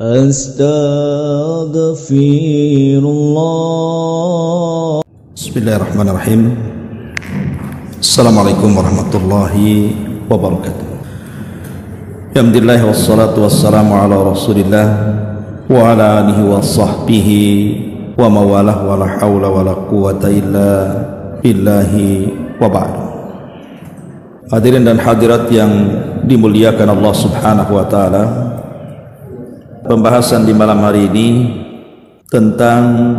Astaghfirullah. Bismillahirrahmanirrahim. Assalamualaikum warahmatullahi wabarakatuh. Alhamdulillah wassalatu wassalamu ala Rasulillah wa ala alihi wa sahbihi wa mawalah wa la hawla wa la quwata illa billahi wa ba'du. Hadirin dan hadirat yang dimuliakan Allah Subhanahu wa taala, pembahasan di malam hari ini tentang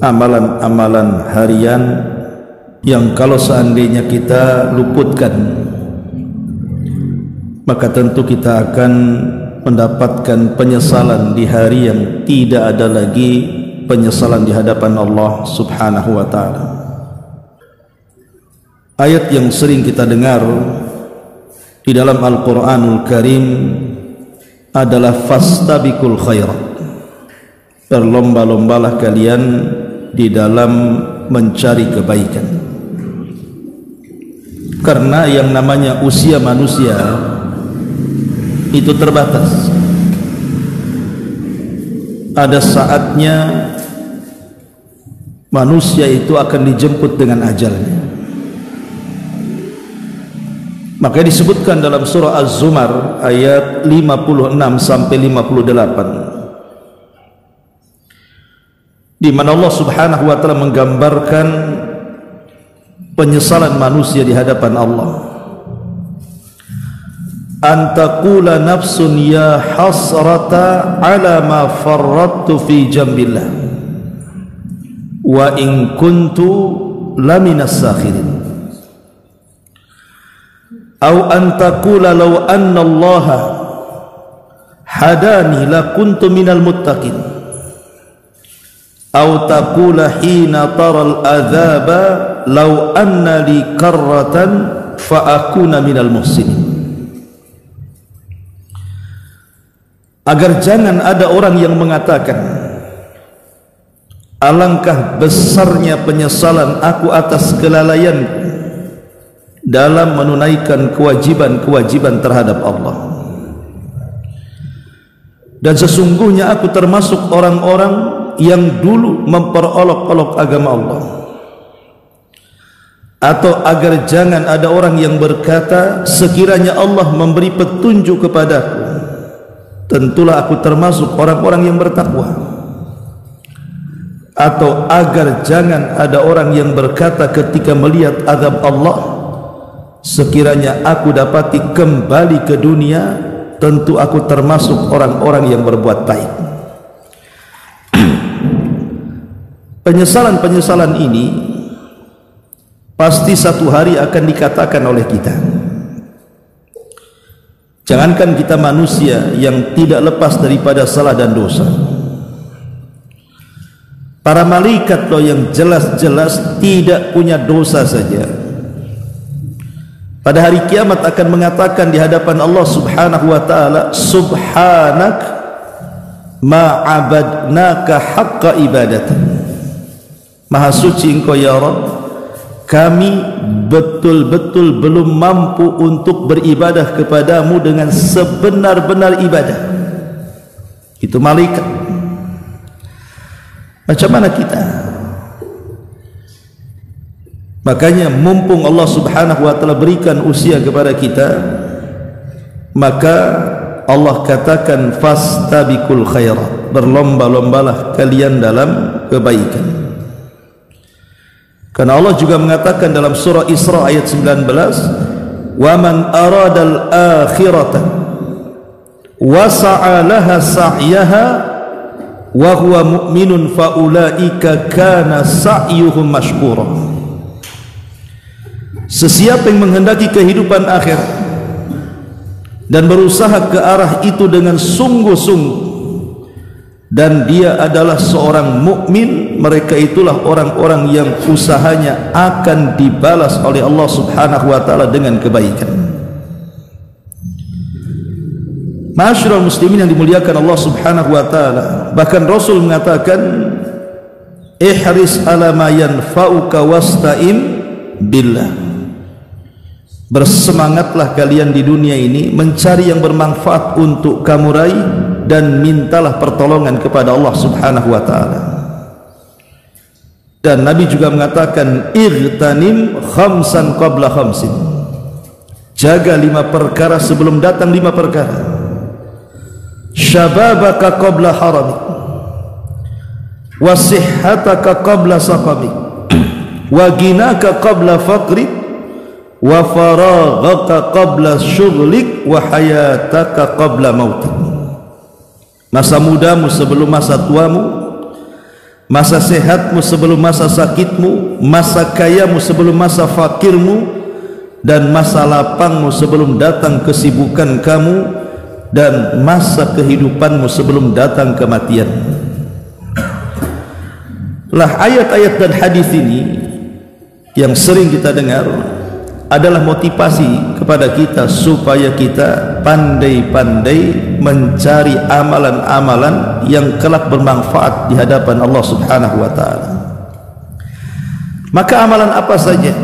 amalan-amalan harian yang kalau seandainya kita luputkan, maka tentu kita akan mendapatkan penyesalan di hari yang tidak ada lagi penyesalan di hadapan Allah Subhanahu wa taala. Ayat yang sering kita dengar di dalam Al-Qur'anul Karim adalah fastabiqul khairat. Berlomba-lombalah kalian di dalam mencari kebaikan. Karena yang namanya usia manusia itu terbatas. Ada saatnya manusia itu akan dijemput dengan ajalnya. Maka disebutkan dalam surah Az-Zumar ayat 56 sampai 58, di mana Allah Subhanahu wa taala menggambarkan penyesalan manusia di hadapan Allah. Antaqula nafsun ya hasrata ala ma farrattu fi jambillah wa in kuntu laminas sakhirin. Au antaqula law anna Allah hadani lakuntu minal muttaqin. Au taqula hina taral adzaba law anna li karratan fa akuna minal muhsinin. Agar jangan ada orang yang mengatakan, alangkah besarnya penyesalan aku atas kelalaianku dalam menunaikan kewajiban-kewajiban terhadap Allah. Dan sesungguhnya aku termasuk orang-orang yang dulu memperolok-olok agama Allah. Atau agar jangan ada orang yang berkata, sekiranya Allah memberi petunjuk kepadaku, tentulah aku termasuk orang-orang yang bertakwa. Atau agar jangan ada orang yang berkata ketika melihat azab Allah, sekiranya aku dapati kembali ke dunia, tentu aku termasuk orang-orang yang berbuat baik. Penyesalan-penyesalan ini pasti satu hari akan dikatakan oleh kita. Jangankan kita manusia yang tidak lepas daripada salah dan dosa, para malaikat loh yang jelas-jelas tidak punya dosa saja, pada hari kiamat akan mengatakan di hadapan Allah Subhanahu wa taala, subhanak ma abadnaka haqqa ibadatin. Maha suci engkau ya Rabb, kami betul-betul belum mampu untuk beribadah kepadamu dengan sebenar-benar ibadah. Itu malaikat. Macam mana kita? Makanya mumpung Allah Subhanahu wa taala berikan usia kepada kita, maka Allah katakan fastabiqul khairat, berlomba-lombalah kalian dalam kebaikan. Karena Allah juga mengatakan dalam surah Isra ayat 19, wa man aradal akhirata wa sa'a laha sa'yaha wa huwa mu'minun fa ulaika kana sa'yuhum mashkura. Sesiapa yang menghendaki kehidupan akhirat dan berusaha ke arah itu dengan sungguh-sungguh, dan dia adalah seorang mukmin, mereka itulah orang-orang yang usahanya akan dibalas oleh Allah Subhanahu wa taala dengan kebaikan. Ma'asyiral muslimin yang dimuliakan Allah Subhanahu wa taala, bahkan Rasul mengatakan, ihris ala ma yanfa'uka wasta'in billah. Bersemangatlah kalian di dunia ini mencari yang bermanfaat untuk kamu raih, dan mintalah pertolongan kepada Allah Subhanahu wa taala. Dan Nabi juga mengatakan igtanim khamsan qabla khamsin. Jaga 5 perkara sebelum datang 5 perkara. Syababaka qabla haramik, wa sihhataka qabla saqamik, wa ginaka qabla faqrik, wa faraghaka qabla syughlik, wa hayataka qabla mautik. Masa mudamu sebelum masa tuamu, masa sehatmu sebelum masa sakitmu, masa kayamu sebelum masa fakirmu, dan masa lapangmu sebelum datang kesibukan kamu, dan masa kehidupanmu sebelum datang kematian. Lah ayat-ayat dan hadis ini yang sering kita dengar adalah motivasi kepada kita supaya kita pandai-pandai mencari amalan-amalan yang kelak bermanfaat di hadapan Allah Subhanahu wa taala. Maka amalan apa saja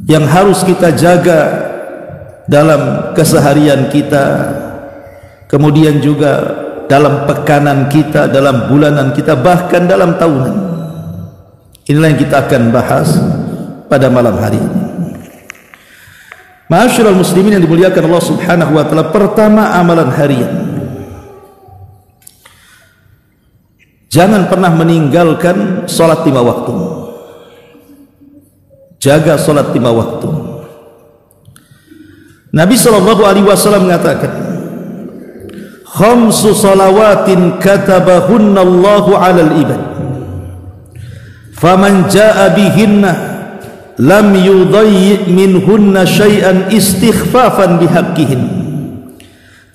yang harus kita jaga dalam keseharian kita, kemudian juga dalam pekanan kita, dalam bulanan kita, bahkan dalam tahunan? Inilah yang kita akan bahas pada malam hari ini. Ma'asyiral muslimin yang dimuliakan Allah Subhanahu wa taala, pertama amalan harian. Jangan pernah meninggalkan salat 5 waktu. Jaga salat 5 waktu. Nabi sallallahu alaihi wasallam mengatakan, khamsu salawatin katabahunna Allahu 'alal ibad. Faman jaa'a bihinna lam yudayyi minhunna syai'an istighfafan bihaqqihin.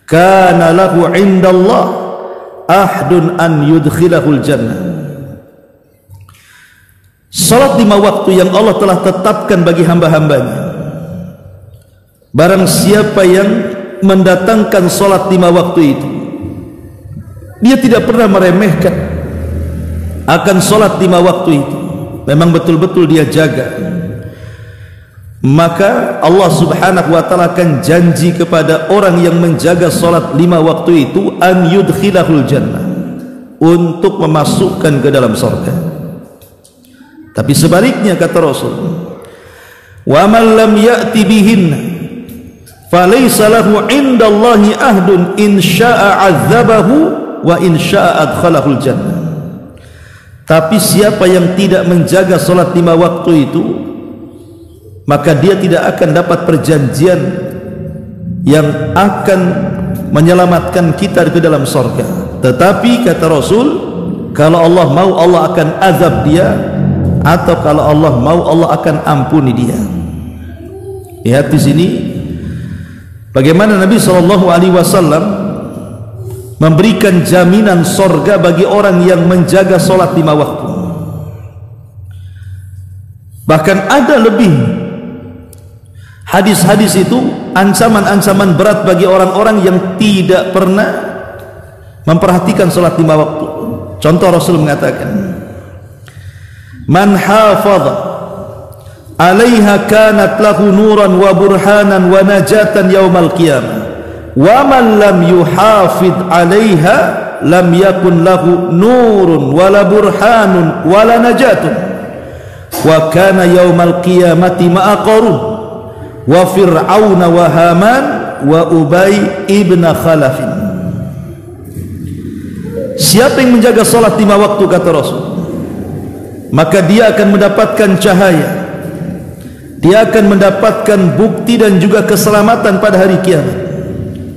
Kana lahu 'indallah ahdun an yudkhilahul jannah. Salat 5 waktu yang Allah telah tetapkan bagi hamba-hambanya. Barang siapa yang mendatangkan salat 5 waktu itu, dia tidak pernah meremehkan akan salat 5 waktu itu, memang betul-betul dia jaga, maka Allah Subhanahu wa taala akan janji kepada orang yang menjaga salat 5 waktu itu an yudkhilahul jannah, untuk memasukkan ke dalam surga. Tapi sebaliknya kata Rasul, wa man lam ya'ti bihinna falaysa lahu 'indallahi ahdun in syaa'a 'adzabahu wa in syaa'a adkhalahul jannah. Tapi siapa yang tidak menjaga salat 5 waktu itu, maka dia tidak akan dapat perjanjian yang akan menyelamatkan kita ke dalam surga. Tetapi kata Rasul, kalau Allah mau Allah akan azab dia, atau kalau Allah mau Allah akan ampuni dia. Lihat di sini bagaimana Nabi SAW memberikan jaminan sorga bagi orang yang menjaga solat 5 waktu. Bahkan ada lebih hadis-hadis itu ancaman-ancaman berat bagi orang-orang yang tidak pernah memperhatikan solat 5 waktu. Contoh, Rasul mengatakan, man hafadha alaiha kanat lahu nuran wa burhanan wa najatan yaumal qiyamah, wa man lam yuhafid alaiha lam yakun lahu nurun wala burhanun wala najatun, wa kana yaumal qiyamati ma'a qarun wa fir'auna wa haman wa ubay ibn khalafin. Siapa yang menjaga salat 5 waktu kata Rasul, maka dia akan mendapatkan cahaya, dia akan mendapatkan bukti dan juga keselamatan pada hari kiamat.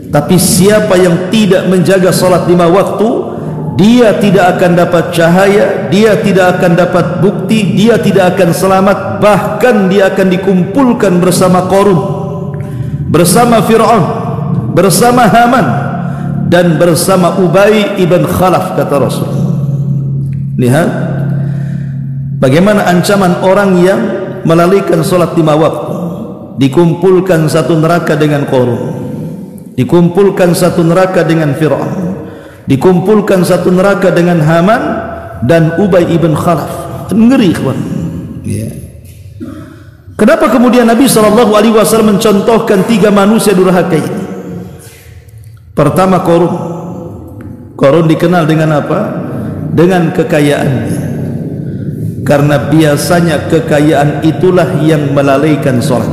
Tapi siapa yang tidak menjaga salat 5 waktu, dia tidak akan dapat cahaya, dia tidak akan dapat bukti, dia tidak akan selamat, bahkan dia akan dikumpulkan bersama Qarun, bersama Fir'aun, bersama Haman, dan bersama Ubay ibn Khalaf kata Rasul. Lihat bagaimana ancaman orang yang melalaikan salat 5 waktu. Dikumpulkan satu neraka dengan Qarun, dikumpulkan satu neraka dengan Fir'aun, dikumpulkan satu neraka dengan Haman dan Ubay ibn Khalaf. Ngeri kawan. Ya. Kenapa kemudian Nabi SAW mencontohkan 3 manusia durhaka ini? Pertama Qarun. Qarun dikenal dengan apa? Dengan kekayaannya. Karena biasanya kekayaan itulah yang melalaikan sholat.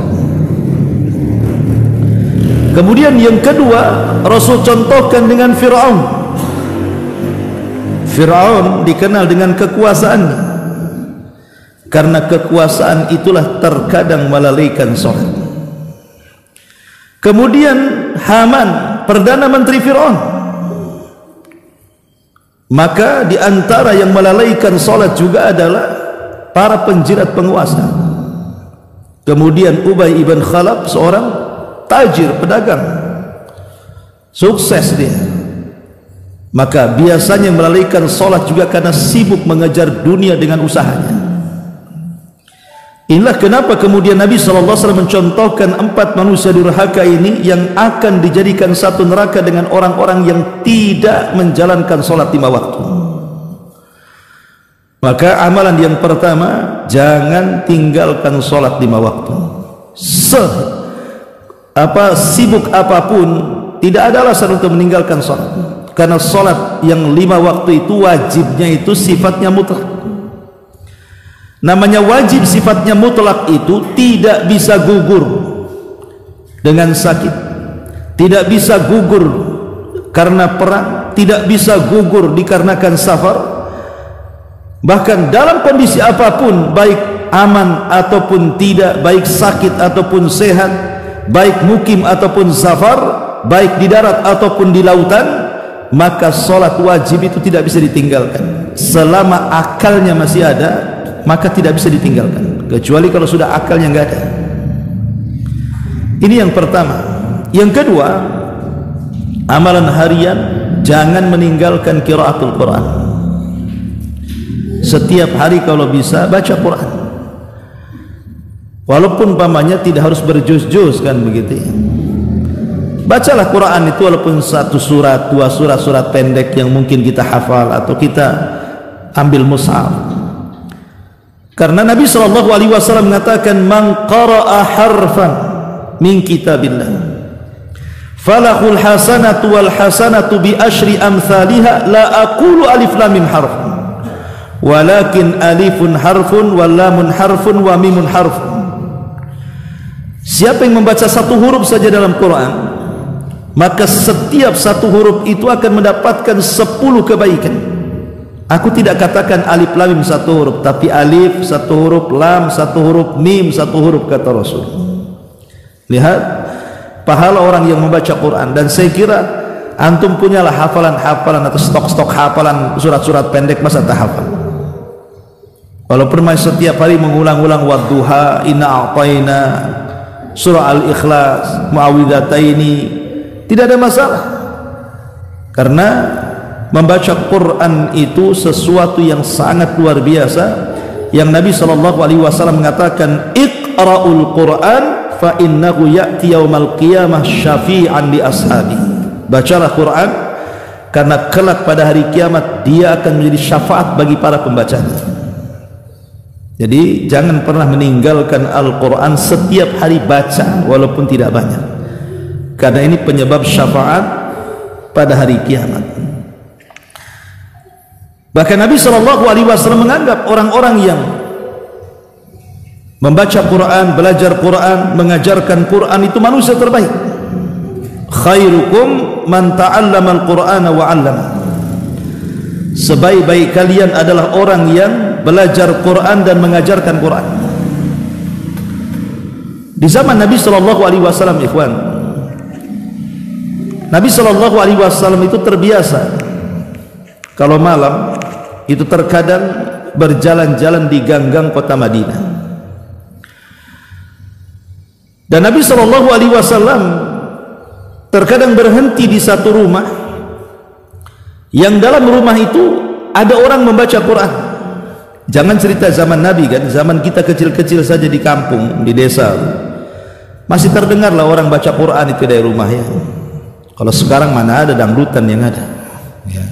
Kemudian yang kedua, Rasul contohkan dengan Fir'aun. Fir'aun dikenal dengan kekuasaannya. Karena kekuasaan itulah terkadang melalaikan sholat. Kemudian Haman, Perdana Menteri Fir'aun. Maka di antara yang melalaikan sholat juga adalah para penjilat penguasa. Kemudian Ubay ibn Khalaf, seorang tajir, pedagang, sukses dia. Maka biasanya melalaikan sholat juga karena sibuk mengejar dunia dengan usahanya. Inilah kenapa kemudian Nabi SAW mencontohkan 4 manusia durhaka ini yang akan dijadikan satu neraka dengan orang-orang yang tidak menjalankan sholat 5 waktu. Maka amalan yang pertama, jangan tinggalkan sholat 5 waktu. Sibuk apapun, tidak ada alasan untuk meninggalkan sholat. Karena sholat yang 5 waktu itu wajibnya itu sifatnya mutlak. Namanya wajib sifatnya mutlak itu tidak bisa gugur dengan sakit, tidak bisa gugur karena perang, tidak bisa gugur dikarenakan safar. Bahkan dalam kondisi apapun, baik aman ataupun tidak, baik sakit ataupun sehat, baik mukim ataupun safar, baik di darat ataupun di lautan, maka sholat wajib itu tidak bisa ditinggalkan selama akalnya masih ada. Maka tidak bisa ditinggalkan, kecuali kalau sudah akalnya nggak ada. Ini yang pertama. Yang kedua, amalan harian, jangan meninggalkan qiraatul Quran. Setiap hari kalau bisa baca Quran, walaupun pamannya tidak harus berjuz-juz kan begitu ya. Bacalah Quran itu walaupun 1 surat, 2 surat pendek yang mungkin kita hafal atau kita ambil mushaf. Karena Nabi SAW mengatakan, man qara'a harfan min kitabillah falahul hasanatu wal hasanatu bi asyri amthaliha, la aqulu alif lam mim harf walakin alifun harfun wal lamun harfun wa mimun harfun. Siapa yang membaca 1 huruf saja dalam Quran, maka setiap 1 huruf itu akan mendapatkan 10 kebaikan. Aku tidak katakan alif lam mim 1 huruf, tapi alif 1 huruf, lam 1 huruf, mim 1 huruf, kata Rasul. Lihat pahala orang yang membaca Quran. Dan saya kira antum punyalah hafalan-hafalan atau stok-stok hafalan surat-surat pendek, masa tak hafal? Walaupun masih setiap hari mengulang-ulang wadduha, inna a'tayna, surah al-ikhlas, muawwidhataini, tidak ada masalah. Karena membaca Quran itu sesuatu yang sangat luar biasa, yang Nabi SAW mengatakan, iqra'ul Quran fa innahu ya'ti yaumal qiyamah syafi'an li ashabi. Bacalah Quran karena kelak pada hari kiamat dia akan menjadi syafaat bagi para pembacanya. Jadi jangan pernah meninggalkan Al-Quran, setiap hari baca walaupun tidak banyak, karena ini penyebab syafaat pada hari kiamat. Bahkan Nabi SAW menganggap orang-orang yang membaca Quran, belajar Quran, mengajarkan Quran itu manusia terbaik. Khairukum man ta'allama al-Qur'ana wa 'allama. Sebaik-baik kalian adalah orang yang belajar Quran dan mengajarkan Quran. Di zaman Nabi SAW, ikhwan, Nabi SAW itu terbiasa kalau malam itu terkadang berjalan-jalan di gang-gang kota Madinah. Dan Nabi SAW terkadang berhenti di satu rumah, yang dalam rumah itu ada orang membaca Quran. Jangan cerita zaman Nabi kan, zaman kita kecil-kecil saja di kampung, di desa, masih terdengarlah orang baca Quran itu dari rumahnya. Kalau sekarang mana ada dangdutan yang ada ya.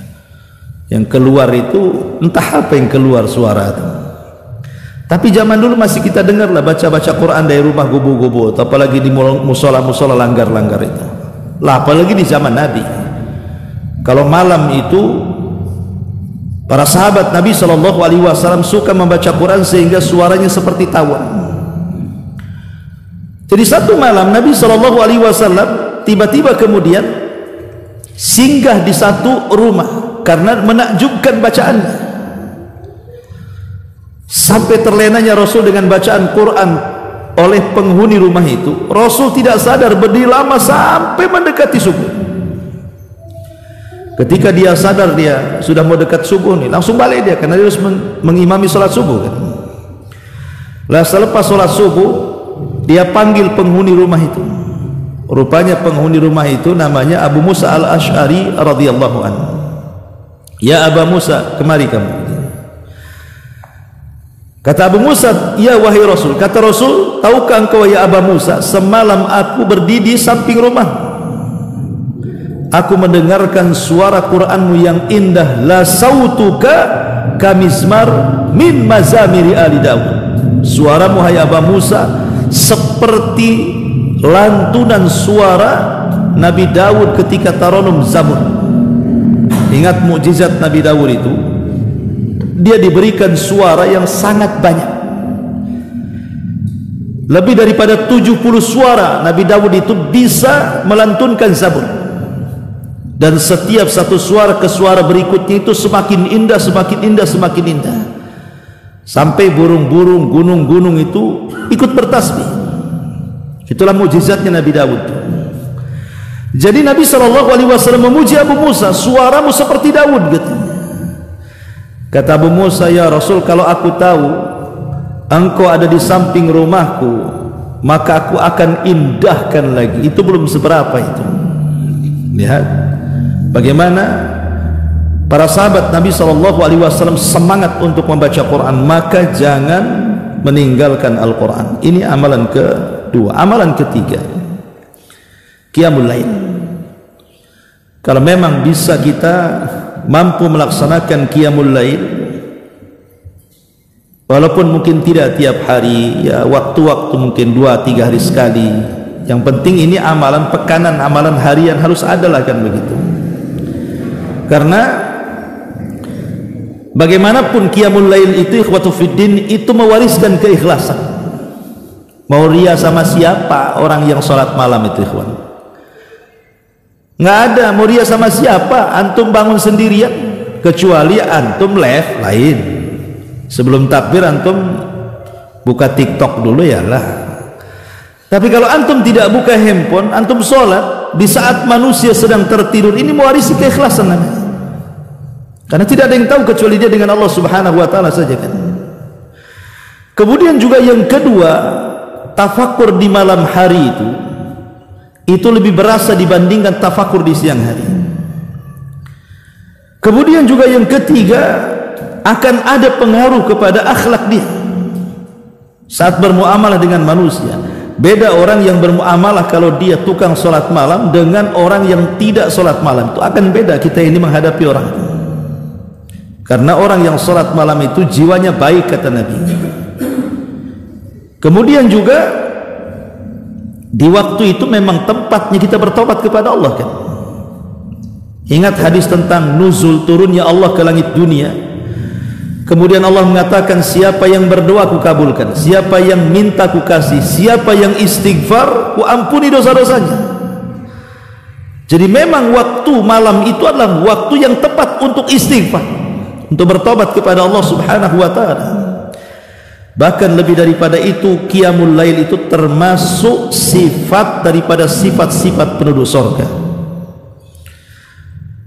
Yang keluar itu entah apa yang keluar suara itu. Tapi zaman dulu masih kita dengarlah baca-baca Quran dari rumah gubu-gubu, apalagi di musola-musola langgar-langgar itu. Lah apalagi di zaman Nabi. Kalau malam itu para sahabat Nabi SAW suka membaca Quran sehingga suaranya seperti tawon. Jadi satu malam Nabi SAW tiba-tiba kemudian singgah di satu rumah karena menakjubkan bacaannya. Sampai terlenanya Rasul dengan bacaan Quran oleh penghuni rumah itu. Rasul tidak sadar berdiri lama sampai mendekati subuh. Ketika dia sadar dia sudah mau dekat subuh nih, langsung balik dia karena dia harus mengimami sholat subuh kan. Lah selepas sholat subuh dia panggil penghuni rumah itu. Rupanya penghuni rumah itu namanya Abu Musa al-Ash'ari radhiyallahu anhu. Ya Abu Musa, kemari kamu. Kata Abu Musa, ya wahai Rasul. Kata Rasul, tahukah engkau ya Abu Musa, semalam aku berdiri di samping rumah. Aku mendengarkan suara Qur'anmu yang indah. La sautuka kamizmar min mazamiri ali Daud. Suaramu hai Abu Musa seperti lantunan suara Nabi Daud ketika taranum Zabur. Ingat mukjizat Nabi Daud itu, dia diberikan suara yang sangat banyak, lebih daripada 70 suara. Nabi Daud itu bisa melantunkan Zabur, dan setiap satu suara ke suara berikutnya itu semakin indah, semakin indah, semakin indah, sampai burung-burung, gunung-gunung itu ikut bertasbih. Itulah mukjizatnya Nabi Daud. Jadi Nabi SAW memuji Abu Musa, suaramu seperti Daud katanya. Kata Abu Musa, ya Rasul, kalau aku tahu engkau ada di samping rumahku, maka aku akan indahkan lagi. Itu belum seberapa itu. Lihat bagaimana para sahabat Nabi SAW semangat untuk membaca Quran. Maka jangan meninggalkan Al-Quran. Ini amalan kedua. Amalan ketiga, Qiyamul Lail. Kalau memang bisa kita mampu melaksanakan Qiyamul Lail, walaupun mungkin tidak tiap hari, ya waktu-waktu mungkin 2-3 hari sekali, yang penting ini amalan pekanan, amalan harian harus ada lah kan begitu. Karena bagaimanapun Qiyamul Lail itu ikhwatu fiddin itu mewariskan keikhlasan. Mau ria sama siapa orang yang sholat malam itu ikhwan? Nggak ada. Mau ria sama siapa? Antum bangun sendirian, kecuali antum lain. Sebelum takbir antum buka TikTok dulu ya lah. Tapi kalau antum tidak buka handphone, antum sholat di saat manusia sedang tertidur, ini mewarisi keikhlasan namanya. Karena tidak ada yang tahu kecuali dia dengan Allah Subhanahu wa taala saja kan. Kemudian juga yang kedua, tafakur di malam hari itu lebih berasa dibandingkan tafakur di siang hari. Kemudian juga yang ketiga, akan ada pengaruh kepada akhlak dia saat bermuamalah dengan manusia. Beda orang yang bermuamalah kalau dia tukang sholat malam dengan orang yang tidak sholat malam, itu akan beda kita ini menghadapi orang itu. Karena orang yang sholat malam itu jiwanya baik kata Nabi. Kemudian juga di waktu itu memang tempatnya kita bertobat kepada Allah kan. Ingat hadis tentang nuzul turunnya Allah ke langit dunia. Kemudian Allah mengatakan, siapa yang berdoa ku kabulkan, siapa yang minta ku kasih, siapa yang istighfar ku ampuni dosa-dosanya. Jadi memang waktu malam itu adalah waktu yang tepat untuk istighfar, untuk bertobat kepada Allah Subhanahu wa taala. Bahkan lebih daripada itu, Qiyamul Lail itu termasuk sifat daripada sifat-sifat penduduk surga.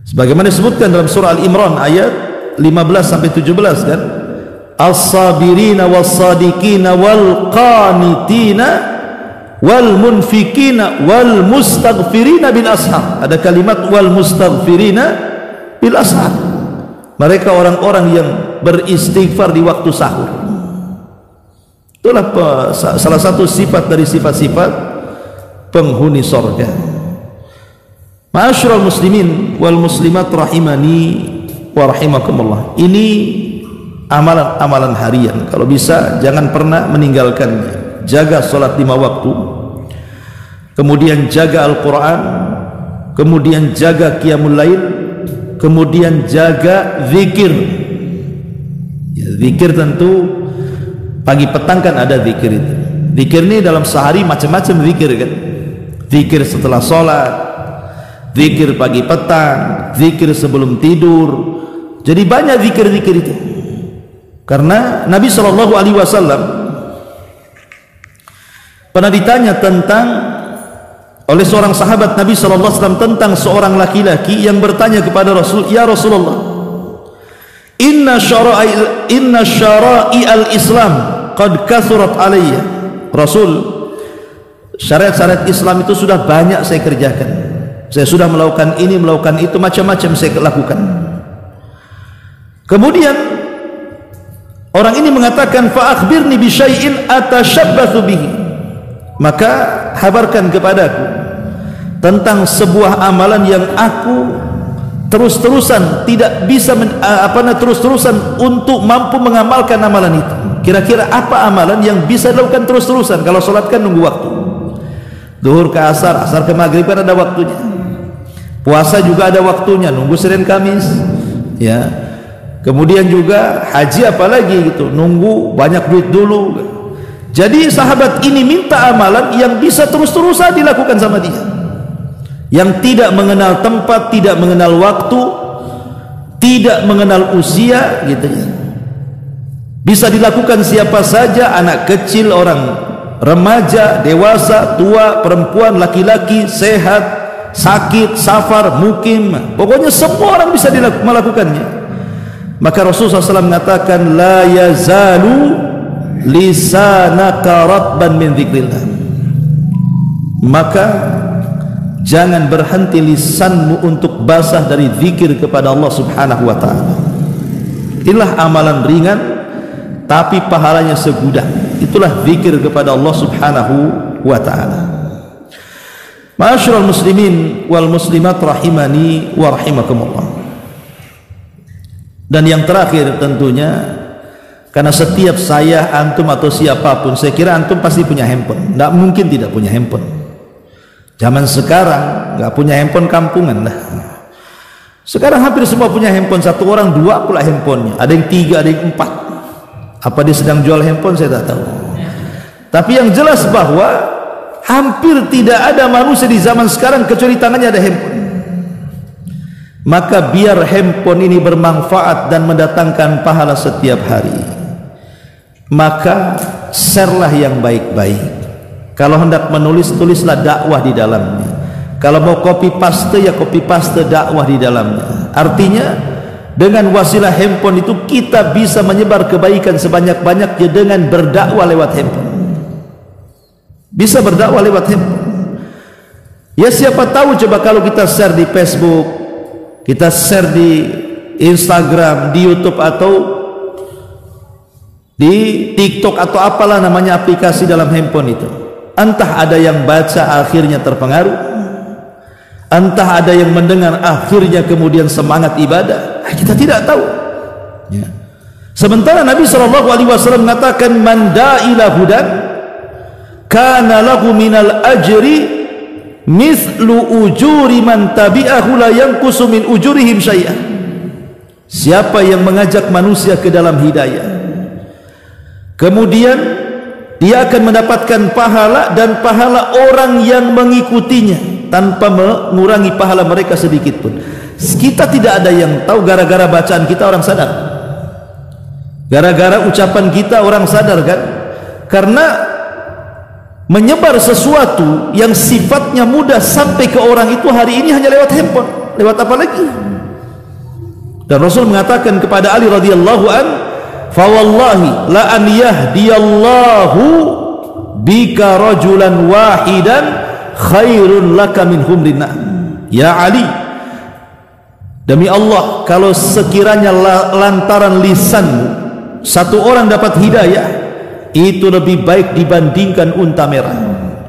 Sebagaimana disebutkan dalam surah Al-Imran ayat 15-17 kan, as-sabirina was-sadiqina wal qanitina wal munfikina wal mustaghfirina bil ashar. Ada kalimat wal mustaghfirina bil ashar. Mereka orang-orang yang beristighfar di waktu sahur. Itulah salah satu sifat dari sifat-sifat penghuni surga. Ma'asyiral muslimin wal muslimat rahimani wa rahimakumullah. Ini amalan-amalan harian. Kalau bisa jangan pernah meninggalkannya. Jaga salat 5 waktu, kemudian jaga Al-Quran, kemudian jaga Qiyamul Lail, kemudian jaga zikir. Ya, zikir tentu pagi petang kan ada zikir itu. Zikir ini dalam sehari macam-macam zikir kan. Zikir setelah sholat, zikir pagi petang, zikir sebelum tidur. Jadi banyak zikir-zikir itu. Karena Nabi SAW pernah ditanya oleh seorang sahabat Nabi SAW tentang seorang laki-laki yang bertanya kepada Rasul, "Ya Rasulullah, inna syara'i al-Islam qad kathurat alayya." Rasul, syariat-syariat Islam itu sudah banyak saya kerjakan. Saya sudah melakukan ini, melakukan itu, macam-macam saya lakukan. Kemudian orang ini mengatakan, "Fa akhbirni bi syai'in atashabbathu bihi." Maka kabarkan kepadaku tentang sebuah amalan yang aku terus-terusan tidak bisa terus-terusan untuk mampu mengamalkan amalan itu. Kira-kira apa amalan yang bisa dilakukan terus-terusan? Kalau sholat kan nunggu waktu, zuhur ke asar, asar ke maghrib kan ada waktunya. Puasa juga ada waktunya, nunggu Senin Kamis, ya. Kemudian juga haji apalagi gitu, nunggu banyak duit dulu. Jadi sahabat ini minta amalan yang bisa terus-terusan dilakukan sama dia, yang tidak mengenal tempat, tidak mengenal waktu, tidak mengenal usia gitu ya. Bisa dilakukan siapa saja, anak kecil, orang remaja, dewasa, tua, perempuan, laki-laki, sehat, sakit, safar, mukim, pokoknya semua orang bisa melakukannya. Maka Rasulullah SAW mengatakan, "La yazalu lisanaka ratban min dzikrillah." Maka jangan berhenti lisanmu untuk basah dari zikir kepada Allah Subhanahu wa taala. Inilah amalan ringan tapi pahalanya segudang. Itulah zikir kepada Allah Subhanahu wa taala. Ma'asyiral muslimin wal muslimat rahimani wa rahimakumullah. Dan yang terakhir tentunya, karena setiap saya, antum atau siapapun, saya kira antum pasti punya handphone. Tidak mungkin tidak punya handphone. Zaman sekarang nggak punya handphone kampungan lah. Sekarang hampir semua punya handphone, satu orang dua pula handphonenya. Ada yang 3, ada yang 4. Apa dia sedang jual handphone saya tak tahu. Tapi yang jelas bahwa hampir tidak ada manusia di zaman sekarang kecuali tangannya ada handphone. Maka biar handphone ini bermanfaat dan mendatangkan pahala setiap hari, maka share-lah yang baik-baik. Kalau hendak menulis, tulislah dakwah di dalamnya. Kalau mau copy paste, ya copy paste dakwah di dalamnya. Artinya dengan wasilah handphone itu kita bisa menyebar kebaikan sebanyak-banyaknya dengan berdakwah lewat handphone. Bisa berdakwah lewat handphone. Ya siapa tahu coba kalau kita share di Facebook, kita share di Instagram, di YouTube atau di TikTok atau apalah namanya aplikasi dalam handphone itu. Entah ada yang baca akhirnya terpengaruh, entah ada yang mendengar akhirnya kemudian semangat ibadah. Kita tidak tahu ya. Sementara Nabi SAW mengatakan, "Man da'ila hudan kana lahu minal ajri mithlu ujuri man tabi'ahu la yanqusu min ujurihim syai'an." Siapa yang mengajak manusia ke dalam hidayah, kemudian dia akan mendapatkan pahala dan pahala orang yang mengikutinya tanpa mengurangi pahala mereka sedikit pun. Kita tidak ada yang tahu, gara-gara bacaan kita orang sadar, gara-gara ucapan kita orang sadar kan. Karena menyebar sesuatu yang sifatnya mudah sampai ke orang itu hari ini hanya lewat handphone. Lewat apa lagi? Dan Rasul mengatakan kepada Ali radhiyallahu an, "Fa wallahi la an yahdiyallahu bika rajulan wahidan khairun laka min humrin na'am." Ya Ali, demi Allah, kalau sekiranya lantaran lisanmu satu orang dapat hidayah, itu lebih baik dibandingkan unta merah.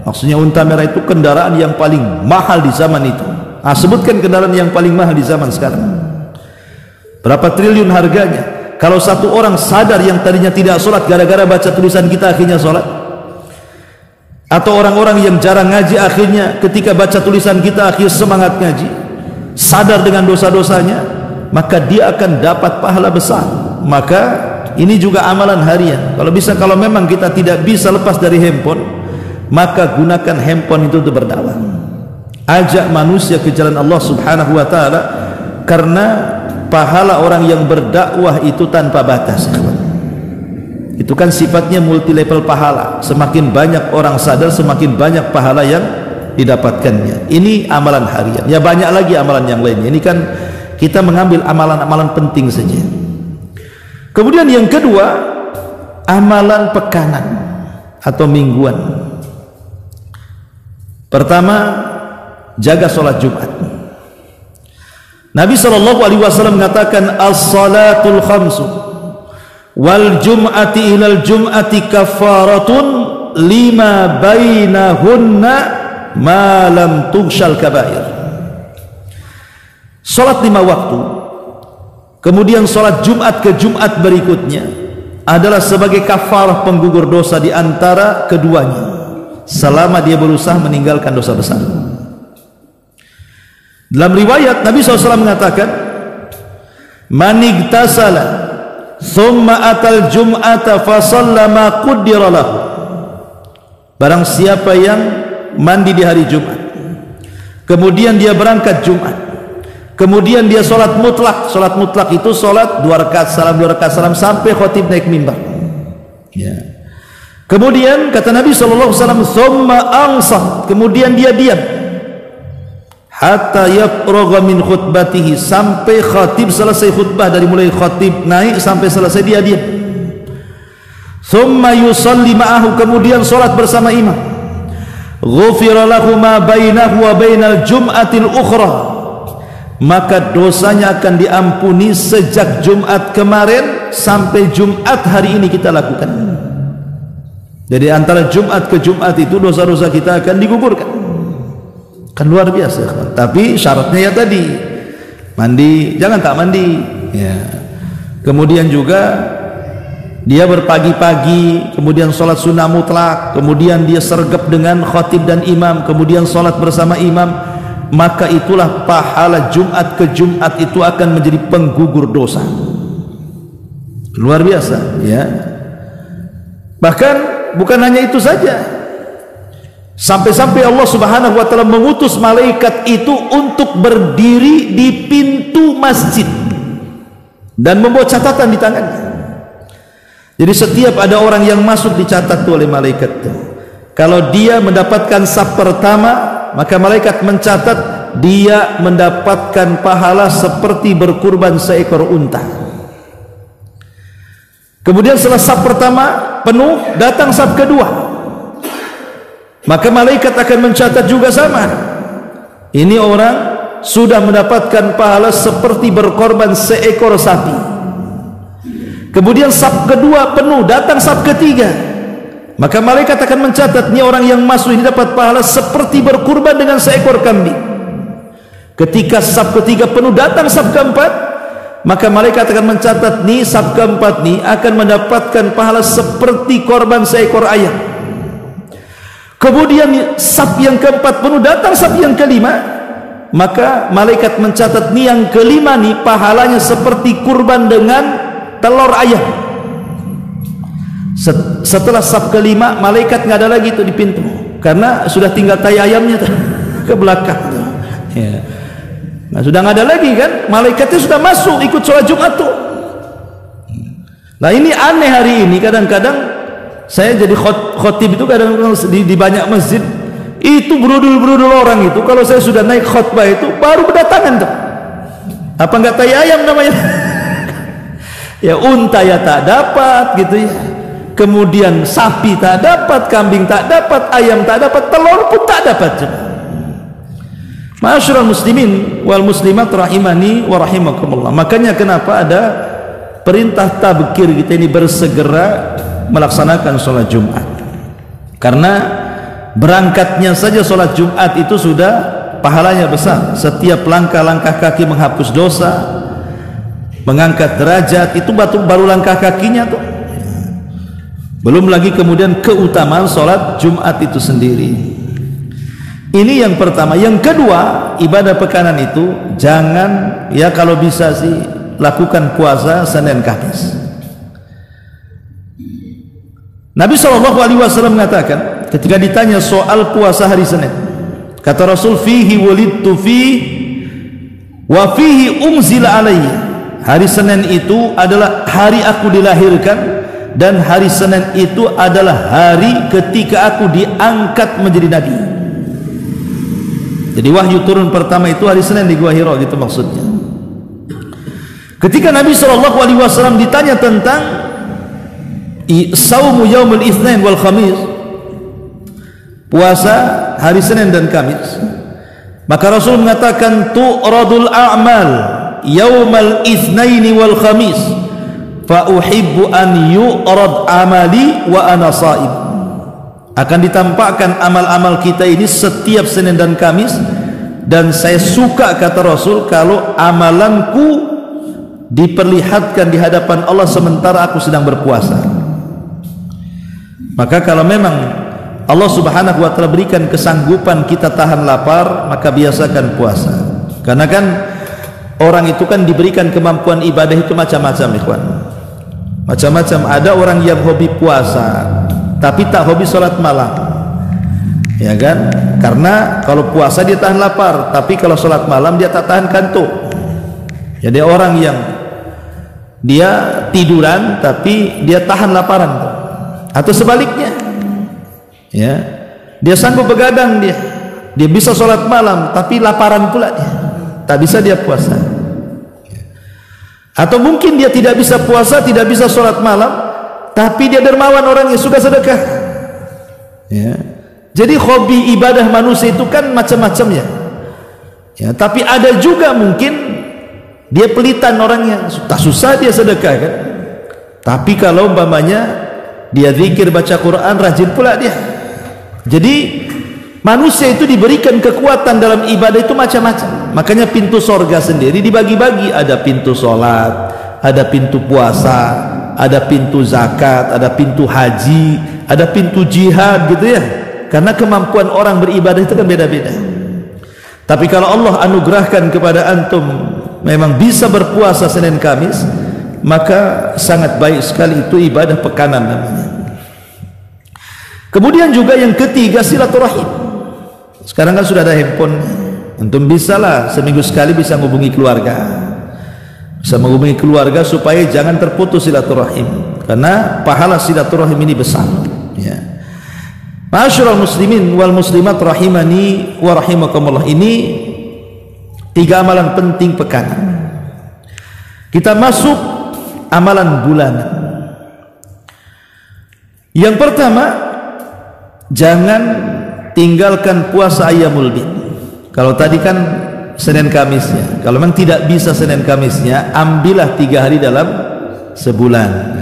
Maksudnya unta merah itu kendaraan yang paling mahal di zaman itu. Sebutkan kendaraan yang paling mahal di zaman sekarang. Berapa triliun harganya? Kalau satu orang sadar yang tadinya tidak sholat gara-gara baca tulisan kita akhirnya sholat, atau orang-orang yang jarang ngaji akhirnya ketika baca tulisan kita akhir semangat ngaji, sadar dengan dosa-dosanya, maka dia akan dapat pahala besar. Maka ini juga amalan harian. Kalau memang kita tidak bisa lepas dari handphone, maka gunakan handphone itu untuk berdakwah. Ajak manusia ke jalan Allah Subhanahu wa taala, karena pahala orang yang berdakwah itu tanpa batas. Itu kan sifatnya multi level pahala. Semakin banyak orang sadar, semakin banyak pahala yang didapatkannya. Ini amalan harian. Ya banyak lagi amalan yang lainnya. Ini kan kita mengambil amalan-amalan penting saja. Kemudian yang kedua, amalan pekanan atau mingguan. Pertama, jaga sholat Jumat. Nabi SAW mengatakan, as-salatul khamsu wal jum'ati ilal jum'ati kafaratun lima bainahunna ma lam tughshal kabair. Salat 5 waktu, kemudian salat Jumat ke Jumat berikutnya adalah sebagai kafarah penggugur dosa di antara keduanya, selama dia berusaha meninggalkan dosa besar. Dalam riwayat Nabi SAW mengatakan, man igtasala thumma atal jum'ata fa shalla ma qaddara lahu. Barang siapa yang mandi di hari Jumat, kemudian dia berangkat Jumat, kemudian dia sholat mutlak. Sholat mutlak itu sholat 2 rakaat salam sampai khatib naik mimbar, ya. Kemudian kata Nabi SAW, thumma ansah, kemudian dia diam hatta yafragha min khutbatihi, sampai khatib selesai khutbah. Dari mulai khatib naik sampai selesai dia diam. Thumma yusalli ma'ahu, kemudian sholat bersama imam. Ghufira lahu ma bainahu wa bainal jum'atil ukhra, maka dosanya akan diampuni sejak Jumat kemarin sampai Jumat hari ini kita lakukan. Jadi antara Jumat ke Jumat itu dosa-dosa kita akan digugurkan. Kan luar biasa. Tapi syaratnya ya tadi, mandi, jangan tak mandi, ya. Kemudian juga dia berpagi-pagi, kemudian sholat sunnah mutlak, kemudian dia sergap dengan khatib dan imam, kemudian sholat bersama imam, maka itulah pahala Jumat ke Jumat itu akan menjadi penggugur dosa. Luar biasa, ya. Bahkan bukan hanya itu saja, sampai-sampai Allah Subhanahu wa taala mengutus malaikat itu untuk berdiri di pintu masjid dan membawa catatan di tangannya. Jadi setiap ada orang yang masuk dicatat oleh malaikat itu. Kalau dia mendapatkan saf pertama, maka malaikat mencatat dia mendapatkan pahala seperti berkurban seekor unta. Kemudian setelah saf pertama penuh, datang saf kedua, maka malaikat akan mencatat juga sama. Ini orang sudah mendapatkan pahala seperti berkorban seekor sapi. Kemudian saf kedua penuh, datang saf ketiga, maka malaikat akan mencatat, ini orang yang masuk ini dapat pahala seperti berkurban dengan seekor kambing. Ketika saf ketiga penuh, datang saf keempat, maka malaikat akan mencatat, nih saf keempat nih akan mendapatkan pahala seperti korban seekor ayam. Kemudian saf yang keempat penuh, datang saf yang kelima, maka malaikat mencatat, nih yang kelima nih pahalanya seperti kurban dengan telur ayam. Setelah saf kelima, malaikat nggak ada lagi itu di pintu, karena sudah tinggal tai ayamnya tuh ke belakang tuh, ya. Nah, sudah nggak ada lagi kan, malaikatnya sudah masuk ikut sholat Jumat tuh. Nah ini aneh hari ini, kadang-kadang saya jadi khotib itu kadang-kadang di banyak masjid itu berudul-berudul orang itu, kalau saya sudah naik khotbah itu baru berdatangan tuh. Apa nggak tai ayam namanya? Ya unta ya tak dapat gitu ya, kemudian sapi tak dapat, kambing tak dapat, ayam tak dapat, telur pun tak dapat. Ma'asyiral muslimin wal muslimat rahimani wa rahimakumullah. Makanya kenapa ada perintah tabkir kita ini bersegera melaksanakan sholat Jumat, karena berangkatnya saja sholat Jumat itu sudah pahalanya besar. Setiap langkah-langkah kaki menghapus dosa, mengangkat derajat, itu baru langkah kakinya tuh. Belum lagi kemudian keutamaan sholat Jumat itu sendiri. Ini yang pertama. Yang kedua, ibadah pekanan itu jangan, ya kalau bisa sih lakukan puasa Senin Kamis. Nabi SAW mengatakan ketika ditanya soal puasa hari Senin, kata Rasul, fihi wulidtu fi wa fihi unzila alayya. Hari Senin itu adalah hari aku dilahirkan, dan hari Senin itu adalah hari ketika aku diangkat menjadi nabi. Jadi wahyu turun pertama itu hari Senin di Gua Hira, gitu maksudnya. Ketika Nabi SAW ditanya tentang saumu yaumul itsnain wal khamis, puasa hari Senin dan Kamis, maka Rasul mengatakan tu'radul a'mal yaumal itsnaini wal khamis fa uhibbu an yu'rad amali wa ana shaim. Akan ditampakkan amal-amal kita ini setiap Senin dan Kamis, dan saya suka, kata Rasul, kalau amalanku diperlihatkan di hadapan Allah sementara aku sedang berpuasa. Maka kalau memang Allah Subhanahu wa ta'ala berikan kesanggupan kita tahan lapar, maka biasakan puasa. Karena kan orang itu kan diberikan kemampuan ibadah itu macam-macam, ikhwan. Macam-macam. Ada orang yang hobi puasa tapi tak hobi sholat malam, ya kan? Karena kalau puasa dia tahan lapar, tapi kalau sholat malam dia tak tahan kantuk. Jadi orang yang dia tiduran tapi dia tahan laparan, atau sebaliknya, ya, dia sanggup begadang, dia bisa sholat malam tapi laparan pula, dia tak bisa dia puasa. Atau mungkin dia tidak bisa puasa, tidak bisa sholat malam, tapi dia dermawan, orang yang suka sedekah, ya. Jadi hobi ibadah manusia itu kan macam-macam, ya. Ya, tapi ada juga mungkin dia pelitan, orangnya tak susah dia sedekah, kan. Tapi kalau umpamanya dia zikir, baca Quran, rajin pula dia. Jadi manusia itu diberikan kekuatan dalam ibadah itu macam-macam. Makanya pintu sorga sendiri dibagi-bagi. Ada pintu sholat, ada pintu puasa, ada pintu zakat, ada pintu haji, ada pintu jihad, gitu ya. Karena kemampuan orang beribadah itu kan beda-beda. Tapi kalau Allah anugerahkan kepada antum memang bisa berpuasa Senin Kamis, maka sangat baik sekali, itu ibadah pekanan namanya. Kemudian juga yang ketiga, silaturahim. Sekarang kan sudah ada handphone, antum bisalah seminggu sekali bisa menghubungi keluarga, bisa menghubungi keluarga supaya jangan terputus silaturahim, karena pahala silaturahim ini besar, ya. Ma'asyiral muslimin wal muslimat rahimani wa rahimakumullah. Ini tiga amalan penting pekanan. Kita masuk amalan bulanan. Yang pertama, jangan tinggalkan puasa ayyamul bid. Kalau tadi kan Senin Kamisnya, kalau memang tidak bisa Senin Kamisnya, ambillah 3 hari dalam sebulan.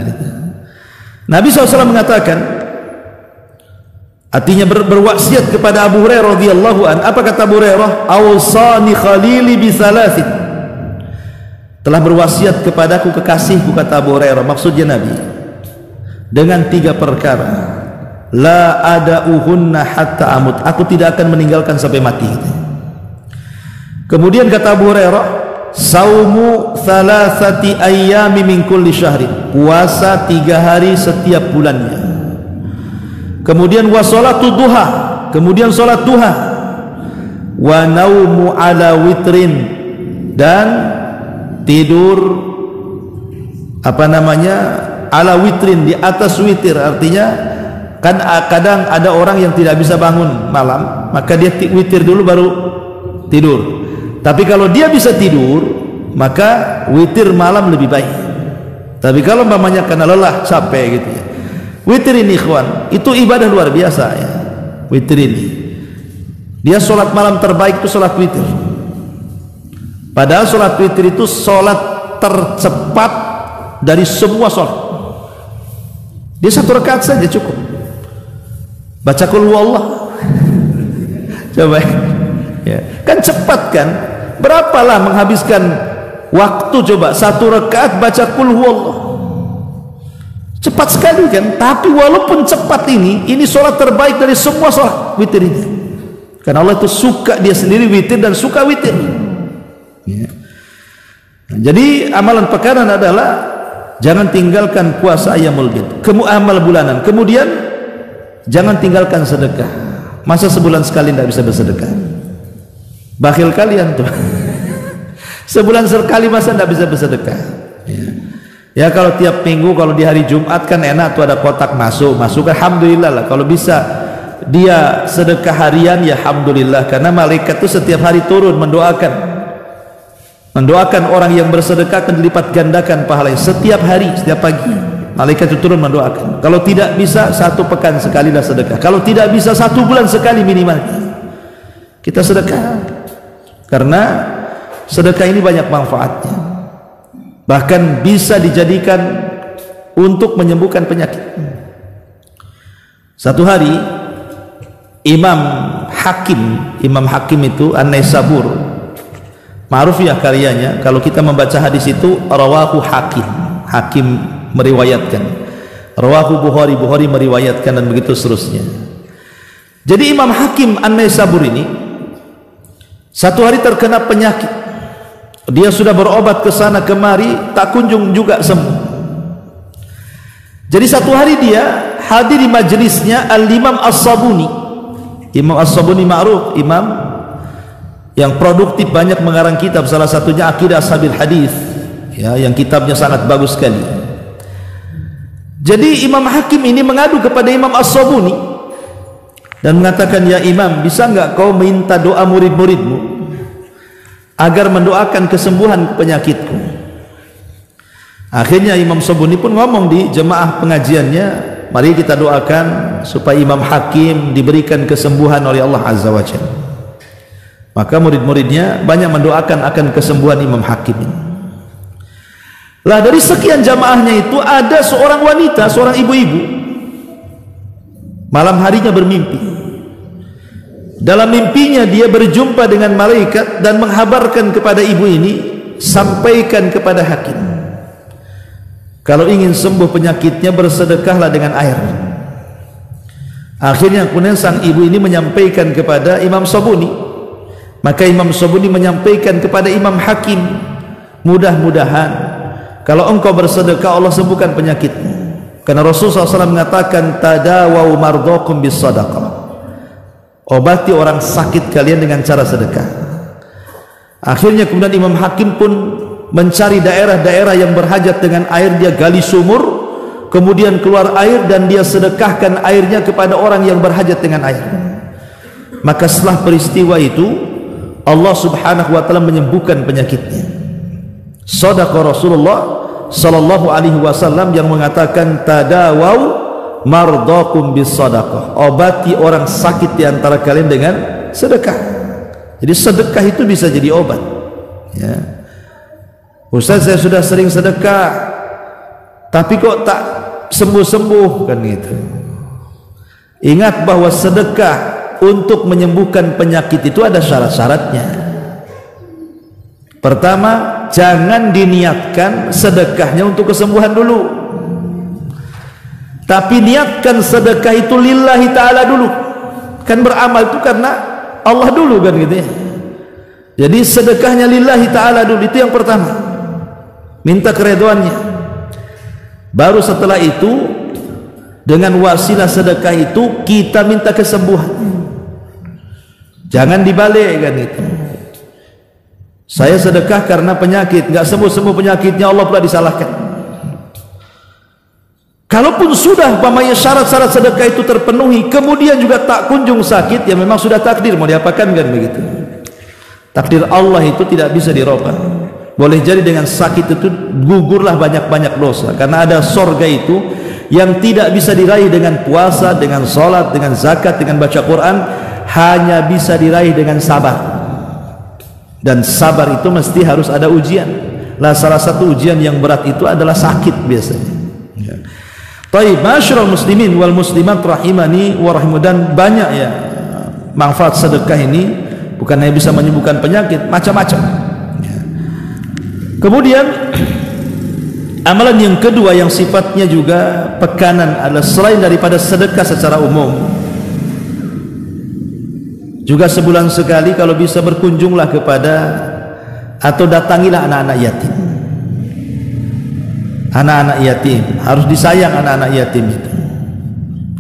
Nabi SAW mengatakan, artinya berwasiat kepada Abu Hurairah radhiyallahu an. Apa kata Abu Hurairah? Awsani khalili bi thalathin. Telah berwasiat kepadaku kekasihku, kata Abu Hurairah, maksudnya Nabi, dengan 3 perkara. La ada'uhunna hatta amut. Aku tidak akan meninggalkan sampai mati. Kemudian kata Abu Hurairah, saumu thalathati ayyami min kulli syahrin. Puasa 3 hari setiap bulannya. Kemudian wa sholatu duha, kemudian sholat duha, wa naumu ala witrin, dan tidur ala witrin, di atas witir. Artinya kan kadang ada orang yang tidak bisa bangun malam, maka dia witir dulu baru tidur. Tapi kalau dia bisa tidur, maka witir malam lebih baik. Tapi kalau umpamanya karena lelah, capek gitu ya, witir ini ikhwan, itu ibadah luar biasa, ya. Witir ini, dia sholat malam terbaik itu sholat witir. Padahal sholat witir itu sholat tercepat dari semua sholat. Dia 1 rakaat saja cukup. Baca qul huwallah. Coba ya, kan cepat kan? Berapalah menghabiskan waktu, coba 1 rakaat baca qul huwallah. Cepat sekali kan? Tapi walaupun cepat ini sholat terbaik dari semua sholat witir ini. Karena Allah itu suka dia sendiri witir dan suka witir. Ya. Jadi amalan pekanan adalah jangan tinggalkan puasa ayyamul bid, amal bulanan. Kemudian jangan tinggalkan sedekah. Masa sebulan sekali tidak bisa bersedekah? Bakhil kalian tuh. Sebulan sekali masa tidak bisa bersedekah? Ya kalau tiap minggu, kalau di hari Jumat kan enak tuh ada kotak masuk alhamdulillah lah. Kalau bisa dia sedekah harian ya alhamdulillah, karena malaikat itu setiap hari turun mendoakan orang yang bersedekah akan dilipat gandakan pahalanya setiap hari, setiap pagi malaikat itu turun mendoakan. Kalau tidak bisa 1 pekan sekali lah sedekah, kalau tidak bisa 1 bulan sekali minimal kita sedekah, karena sedekah ini banyak manfaatnya, bahkan bisa dijadikan untuk menyembuhkan penyakit. Satu hari Imam Hakim itu An-Naisabur, ma'ruf ya karyanya. Kalau kita membaca hadis itu rawahu Hakim meriwayatkan, rawahu Bukhari meriwayatkan, dan begitu seterusnya. Jadi Imam Hakim An-Naisabur ini satu hari terkena penyakit. Dia sudah berobat ke sana kemari, tak kunjung juga sembuh. Jadi satu hari dia hadir di majelisnya Al-Imam As-Sabuni. Imam As-Sabuni ma'ruf, imam yang produktif, banyak mengarang kitab, salah satunya Aqidah Ashabil Hadis, ya, yang kitabnya sangat bagus sekali. Jadi Imam Hakim ini mengadu kepada Imam As-Sabuni dan mengatakan, ya Imam, bisa enggak kau minta doa murid-muridmu agar mendoakan kesembuhan penyakitku? Akhirnya Imam Sabuni pun ngomong di jemaah pengajiannya, mari kita doakan supaya Imam Hakim diberikan kesembuhan oleh Allah Azza wa Jalla. Maka murid-muridnya banyak mendoakan akan kesembuhan Imam Hakim ini. Lah dari sekian jamaahnya itu ada seorang wanita, seorang ibu-ibu, malam harinya bermimpi. Dalam mimpinya dia berjumpa dengan malaikat dan menghabarkan kepada ibu ini, sampaikan kepada Hakim, kalau ingin sembuh penyakitnya bersedekahlah dengan air. Akhirnya kemudian sang ibu ini menyampaikan kepada Imam Sabuni, maka Imam Sabuni menyampaikan kepada Imam Hakim, mudah-mudahan kalau engkau bersedekah Allah sembuhkan penyakitmu, karena Rasulullah SAW mengatakan tadawau mardokum bis sadaqah, obati orang sakit kalian dengan cara sedekah. Akhirnya kemudian Imam Hakim pun mencari daerah-daerah yang berhajat dengan air, dia gali sumur, kemudian keluar air dan dia sedekahkan airnya kepada orang yang berhajat dengan air. Maka setelah peristiwa itu Allah Subhanahu wa taala menyembuhkan penyakitnya. Shadaqa Rasulullah sallallahu alaihi wasallam yang mengatakan tadawau mardakum bis sadaqah, obati orang sakit di antara kalian dengan sedekah. Jadi sedekah itu bisa jadi obat, ya. Ustaz, saya sudah sering sedekah tapi kok tak sembuh-sembuh, kan gitu. Ingat bahwa sedekah untuk menyembuhkan penyakit itu ada syarat-syaratnya. Pertama, jangan diniatkan sedekahnya untuk kesembuhan dulu, tapi niatkan sedekah itu lillahi ta'ala dulu. Kan beramal itu karena Allah dulu, kan gitu ya. Jadi sedekahnya lillahi ta'ala dulu, itu yang pertama, minta keridhaannya. Baru setelah itu dengan wasilah sedekah itu kita minta kesembuhan. Jangan dibalik, kan itu. Saya sedekah karena penyakit, nggak sembuh-sembuh penyakitnya, Allah pula disalahkan. Kalaupun sudah umpamanya syarat-syarat sedekah itu terpenuhi, kemudian juga tak kunjung sakit, ya memang sudah takdir, mau diapakan, kan begitu. Takdir Allah itu tidak bisa dirubah. Boleh jadi dengan sakit itu gugurlah banyak-banyak dosa, karena ada sorga itu yang tidak bisa diraih dengan puasa, dengan sholat, dengan zakat, dengan baca Quran, hanya bisa diraih dengan sabar. Dan sabar itu mesti harus ada ujian. Lah salah satu ujian yang berat itu adalah sakit biasanya. Ya. Taib, masyarul muslimin wal muslimat rahimani wa rahimudan, banyak ya manfaat sedekah ini, bukan hanya bisa menyembuhkan penyakit, macam-macam. Ya. Kemudian amalan yang kedua yang sifatnya juga pekanan adalah selain daripada sedekah secara umum, Juga sebulan sekali kalau bisa berkunjunglah kepada atau datangilah anak-anak yatim. Anak-anak yatim harus disayang, anak-anak yatim itu.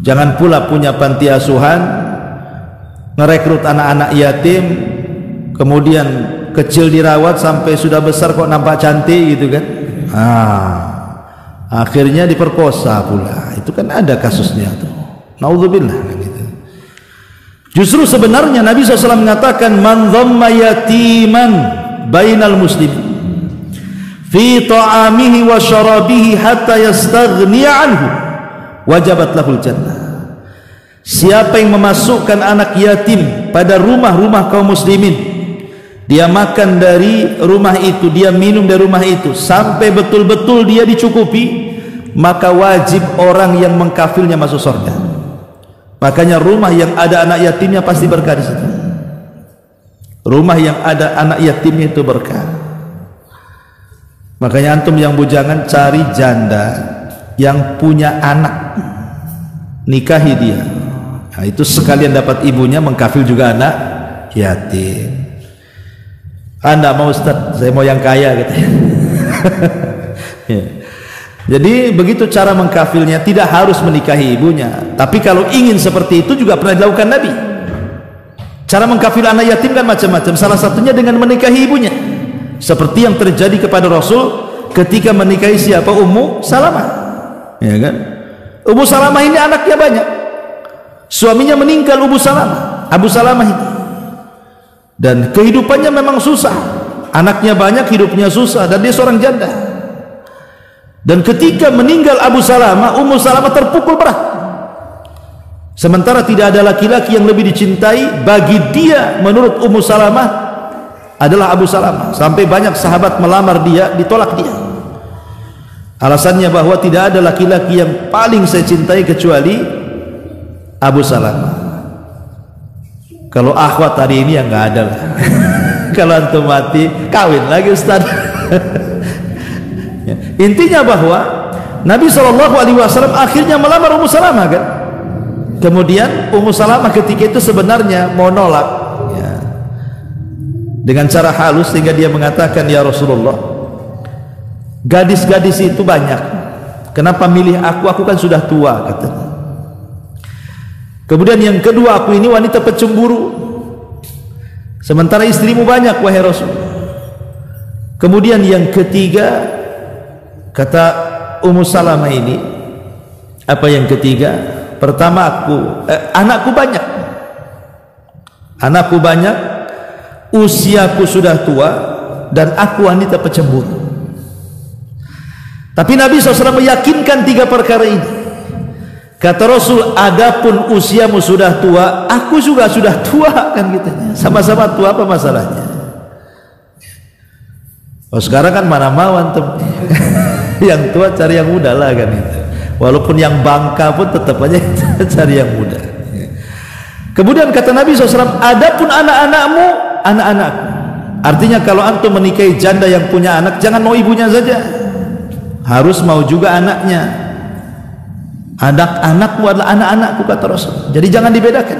Jangan pula punya panti asuhan, ngerekrut anak-anak yatim, kemudian kecil dirawat sampai sudah besar kok nampak cantik gitu kan. Akhirnya diperkosa pula. Itu kan ada kasusnya tuh. Naudzubillah gitu. Justru sebenarnya Nabi SAW mengatakan, man dhamma yatiman bainal muslim fi ta'amihi wa syarabihi hatta yastaghniya anhu wajabat lahul jannah. Siapa yang memasukkan anak yatim pada rumah-rumah kaum muslimin, dia makan dari rumah itu, dia minum dari rumah itu sampai betul-betul dia dicukupi, maka wajib orang yang mengkafilnya masuk surga. Makanya rumah yang ada anak yatimnya pasti berkah di situ. Rumah yang ada anak yatimnya itu berkah. Makanya antum yang bujangan cari janda yang punya anak, nikahi dia. Nah, itu sekalian dapat ibunya, mengkafil juga anak yatim. Anda mau Ustaz, saya mau yang kaya gitu. Ya. Jadi begitu cara mengkafilnya, tidak harus menikahi ibunya. Tapi kalau ingin seperti itu juga pernah dilakukan Nabi. Cara mengkafil anak yatim kan macam-macam. Salah satunya dengan menikahi ibunya. Seperti yang terjadi kepada Rasul ketika menikahi siapa? Ummu Salamah. Ya kan? Ummu Salamah ini anaknya banyak. Suaminya meninggal Abu Salamah itu. Dan kehidupannya memang susah. Anaknya banyak, hidupnya susah, dan dia seorang janda. Dan ketika meninggal Abu Salamah, Ummu Salamah terpukul berat. Sementara tidak ada laki-laki yang lebih dicintai bagi dia menurut Ummu Salamah adalah Abu Salamah. Sampai banyak sahabat melamar dia, ditolak dia. Alasannya bahwa tidak ada laki-laki yang paling saya cintai kecuali Abu Salamah. Kalau akhwat hari ini yang nggak ada lah. Kalau antum mati, kawin lagi Ustaz. Ya. Intinya bahwa Nabi SAW akhirnya melamar Ummu Salamah kan. Kemudian Ummu Salamah ketika itu sebenarnya mau nolak ya, dengan cara halus, sehingga dia mengatakan, ya Rasulullah, gadis-gadis itu banyak, kenapa milih aku? Aku kan sudah tua, katanya. Kemudian yang kedua, aku ini wanita pecemburu, sementara istrimu banyak, wahai Rasul. Kemudian yang ketiga, kata Ummu Salamah ini, apa yang ketiga? Pertama, anakku banyak, usiaku sudah tua, dan aku wanita pecemburu. Tapi Nabi SAW meyakinkan tiga perkara ini. Kata Rasul, adapun usiamu sudah tua, aku juga sudah tua, kan gitu. Sama-sama tua, apa masalahnya? Oh, sekarang kan mana mau antum. Yang tua cari yang muda lah kan itu. Walaupun yang bangka pun tetap aja cari yang muda. Kemudian kata Nabi SAW, adapun anak-anakmu, anak-anakku. Artinya kalau antum menikahi janda yang punya anak, jangan mau ibunya saja, harus mau juga anaknya. Anak-anakmu adalah anak-anakku, kata Rasul. Jadi jangan dibedakan.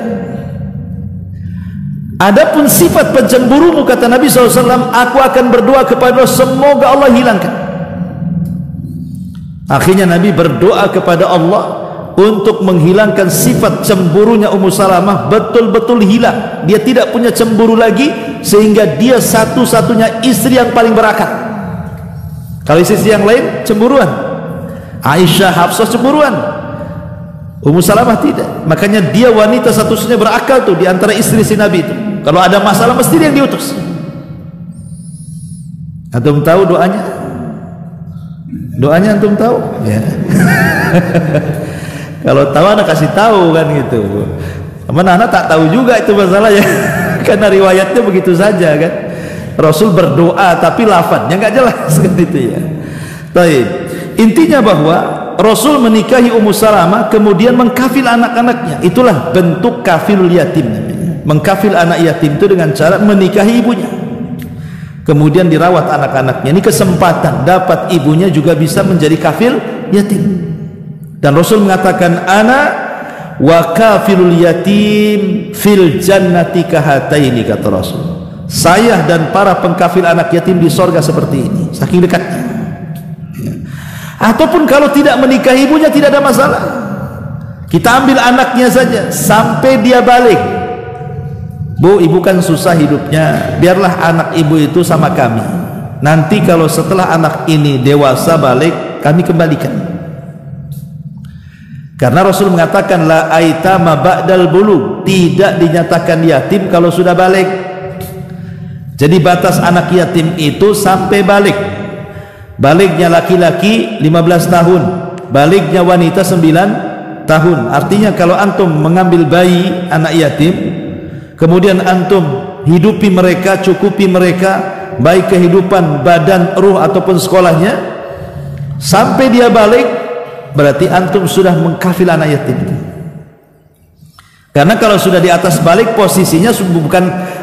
Adapun sifat pencemburumu, kata Nabi SAW, aku akan berdoa kepada Allah, semoga Allah hilangkan. Akhirnya Nabi berdoa kepada Allah untuk menghilangkan sifat cemburunya Ummu Salamah, betul-betul hilang. Dia tidak punya cemburu lagi, sehingga dia satu-satunya istri yang paling berakal. Kalau istri yang lain cemburuan, Aisyah, Hafsah cemburuan, Ummu Salamah tidak. Makanya dia wanita satu-satunya berakal tuh di antara istri si Nabi itu. Kalau ada masalah mesti dia yang diutus. Antum tahu doanya? Doanya antum tahu? Ya. Kalau tahu anak kasih tahu kan gitu. Mana anak tak tahu juga itu masalahnya. Karena riwayatnya begitu saja kan. Rasul berdoa tapi lafadznya nggak jelas kan itu ya. Baik. Intinya bahwa Rasul menikahi Ummu Salamah, kemudian mengkafil anak-anaknya. Itulah bentuk kafilul yatim namanya. Mengkafil anak yatim itu dengan cara menikahi ibunya, kemudian dirawat anak-anaknya. Ini kesempatan dapat ibunya juga bisa menjadi kafil yatim. Dan Rasul mengatakan, ana wa kafilul yatim fil jannati kahataini, kata Rasul. Saya dan para pengkafil anak yatim di sorga seperti ini, saking dekatnya. Ataupun kalau tidak menikahi ibunya tidak ada masalah, kita ambil anaknya saja sampai dia balik. Bu, ibu kan susah hidupnya, biarlah anak ibu itu sama kami. Nanti kalau setelah anak ini dewasa balik, kami kembalikan. Karena Rasul mengatakan la aitama ba'dal bulugh, tidak dinyatakan yatim kalau sudah balik. Jadi batas anak yatim itu sampai balik. Baliknya laki-laki 15 tahun, baliknya wanita 9 tahun. Artinya kalau antum mengambil bayi anak yatim, kemudian antum hidupi mereka, cukupi mereka, baik kehidupan badan, ruh ataupun sekolahnya, sampai dia balik, berarti antum sudah mengkafil anak yatim. Karena kalau sudah di atas balik, posisinya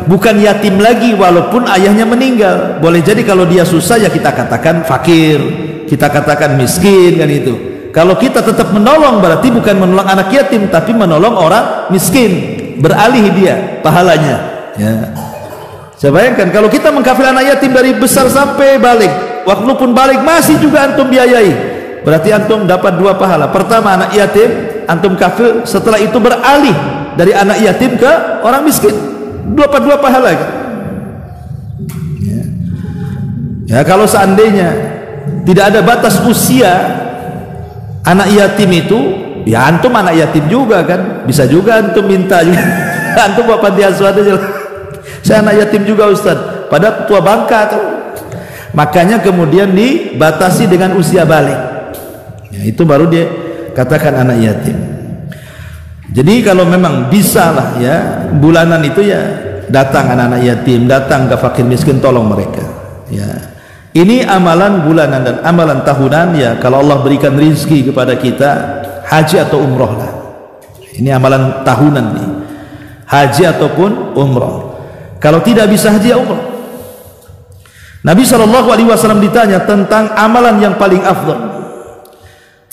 bukan yatim lagi, walaupun ayahnya meninggal. Boleh jadi kalau dia susah ya kita katakan fakir, kita katakan miskin, kan itu. Kalau kita tetap menolong, berarti bukan menolong anak yatim, tapi menolong orang miskin, beralih dia pahalanya. Ya. Saya bayangkan kalau kita mengkafil anak yatim dari besar sampai balik, waktu pun balik masih juga antum biayai, berarti antum dapat 2 pahala. Pertama anak yatim antum kafil, setelah itu beralih dari anak yatim ke orang miskin, dapat 2 pahala kan? Ya, kalau seandainya tidak ada batas usia anak yatim itu, ya antum anak yatim juga kan, bisa juga antum minta juga. Antum bapak dia suatu aja, saya anak yatim juga Ustaz, pada tua bangka tuh. Makanya kemudian dibatasi dengan usia balik, ya, itu baru dia katakan anak yatim. Jadi kalau memang bisa lah ya, bulanan itu ya datang anak-anak yatim, datang ke fakir miskin, tolong mereka. Ya, ini amalan bulanan dan amalan tahunan ya. Kalau Allah berikan rezeki kepada kita, haji atau umroh lah. Ini amalan tahunan nih, haji ataupun umroh. Kalau tidak bisa haji ya umroh. Nabi SAW ditanya tentang amalan yang paling afdal,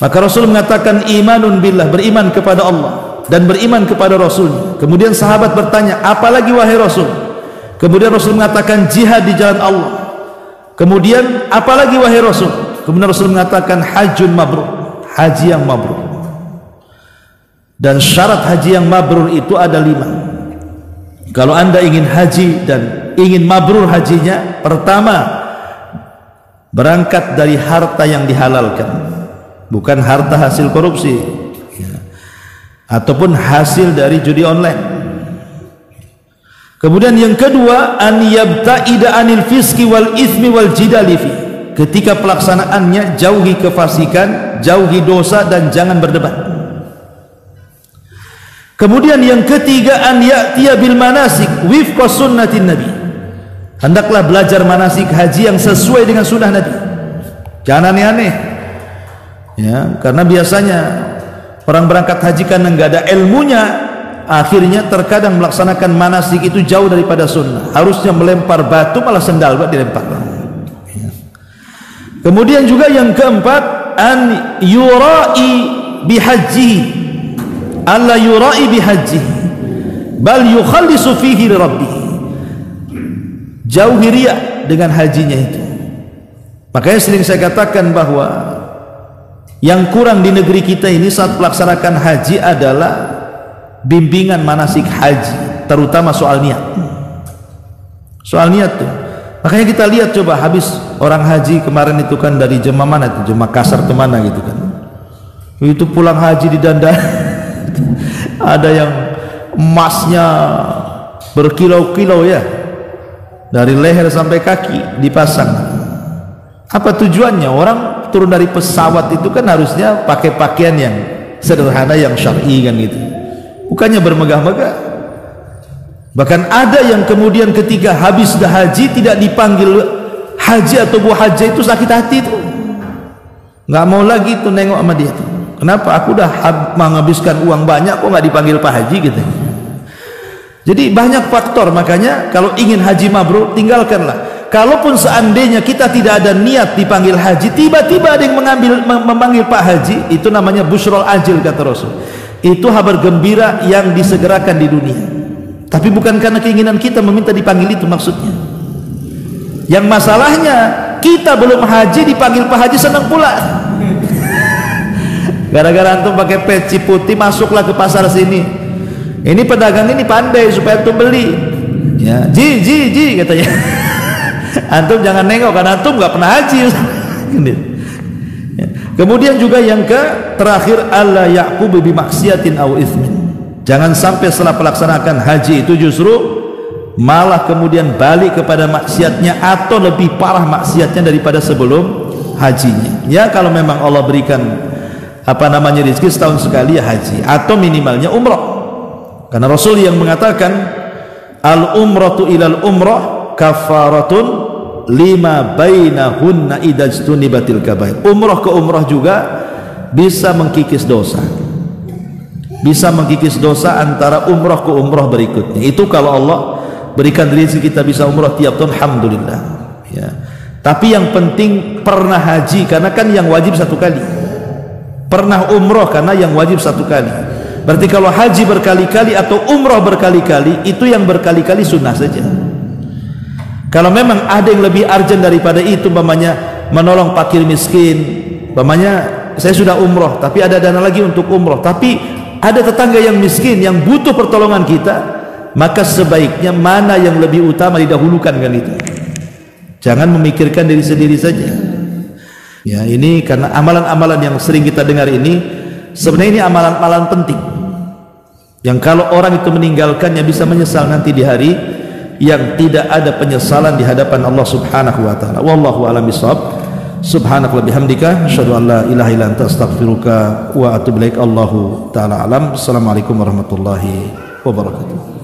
maka Rasul mengatakan imanun billah, beriman kepada Allah dan beriman kepada Rasul. Kemudian sahabat bertanya, apalagi wahai Rasul? Kemudian Rasul mengatakan jihad di jalan Allah. Kemudian apalagi wahai Rasul? Kemudian Rasul mengatakan hajjun mabrur, haji yang mabrur. Dan syarat haji yang mabrur itu ada 5. Kalau anda ingin haji dan ingin mabrur hajinya, pertama berangkat dari harta yang dihalalkan, bukan harta hasil korupsi ataupun hasil dari judi online. Kemudian yang kedua, an yabta'ida anil fiski wal ithmi wal jidali fi. Ketika pelaksanaannya jauhi kefasikan, jauhi dosa dan jangan berdebat. Kemudian yang ketiga, an ya'tiya bil manasik wifqa sunnatin nabi. Hendaklah belajar manasik haji yang sesuai dengan sunnah Nabi. Jangan aneh-aneh. Ya, karena biasanya orang berangkat haji karena nggak ada ilmunya, akhirnya terkadang melaksanakan manasik itu jauh daripada sunnah. Harusnya melempar batu, malah sendal dilempar. Ya. Kemudian juga yang keempat, an yura'i bihaji, alla yura'i bihaji, bal yukhallisu fihi li rabbih. Jauhi riya dengan hajinya itu. Makanya sering saya katakan bahwa yang kurang di negeri kita ini saat melaksanakan haji adalah bimbingan manasik haji, terutama soal niat. Soal niat tuh. Makanya kita lihat coba habis orang haji kemarin itu kan dari jemaah mana itu, jemaah Makassar kemana gitu kan. Itu pulang haji di danda ada yang emasnya berkilau-kilau ya, dari leher sampai kaki dipasang. Apa tujuannya? Orang turun dari pesawat itu kan harusnya pakai pakaian yang sederhana, yang syar'i kan gitu, bukannya bermegah-megah. Bahkan ada yang kemudian ketika habis dah haji tidak dipanggil haji atau bu haji itu sakit hati tuh, nggak mau lagi tuh nengok sama dia tuh. Kenapa? Aku udah menghabiskan uang banyak kok nggak dipanggil pak haji gitu. Jadi banyak faktor. Makanya kalau ingin haji mabrur, tinggalkanlah. Kalaupun seandainya kita tidak ada niat dipanggil haji, tiba-tiba ada yang memanggil pak haji, itu namanya busyrul ajil kata Rasul. Itu kabar gembira yang disegerakan di dunia. Tapi bukan karena keinginan kita meminta dipanggil itu maksudnya. Yang masalahnya kita belum haji dipanggil Pak Haji senang pula. Gara-gara antum pakai peci putih masuklah ke pasar sini. Ini pedagang ini pandai supaya antum beli. Ya, ji katanya. Antum jangan nengok karena antum nggak pernah haji. Kemudian juga yang terakhir, alla yaqubu bi maksiatin aw itsmin. Jangan sampai setelah melaksanakan haji itu justru malah kemudian balik kepada maksiatnya atau lebih parah maksiatnya daripada sebelum hajinya. Ya kalau memang Allah berikan rezeki setahun sekali ya haji atau minimalnya umrah. Karena Rasul yang mengatakan al umratu ilal umrah kafaratun lima bainahunna idajtunibatil kabair. Umrah ke umrah juga bisa mengkikis dosa. Bisa mengkikis dosa antara umrah ke umrah berikutnya. Itu kalau Allah berikan rezeki kita bisa umrah tiap tahun, alhamdulillah. Ya. Tapi yang penting pernah haji, karena kan yang wajib satu kali. Pernah umrah karena yang wajib satu kali. Berarti kalau haji berkali-kali atau umrah berkali-kali, itu yang berkali-kali sunnah saja. Kalau memang ada yang lebih urgent daripada itu, umpamanya menolong fakir miskin, umpamanya saya sudah umrah tapi ada dana lagi untuk umrah, tapi ada tetangga yang miskin yang butuh pertolongan kita, maka sebaiknya mana yang lebih utama didahulukan kan itu. Jangan memikirkan diri sendiri saja. Ya, ini karena amalan-amalan yang sering kita dengar ini sebenarnya ini amalan-amalan penting yang kalau orang itu meninggalkannya bisa menyesal nanti di hari yang tidak ada penyesalan di hadapan Allah Subhanahu wa taala. Wallahu a'lam bishawab. Subhanaka wa bihamdika asyhadu an la ilaha illa anta astaghfiruka wa atubu ilaik. Allahu taala alam. Assalamualaikum warahmatullahi wabarakatuh.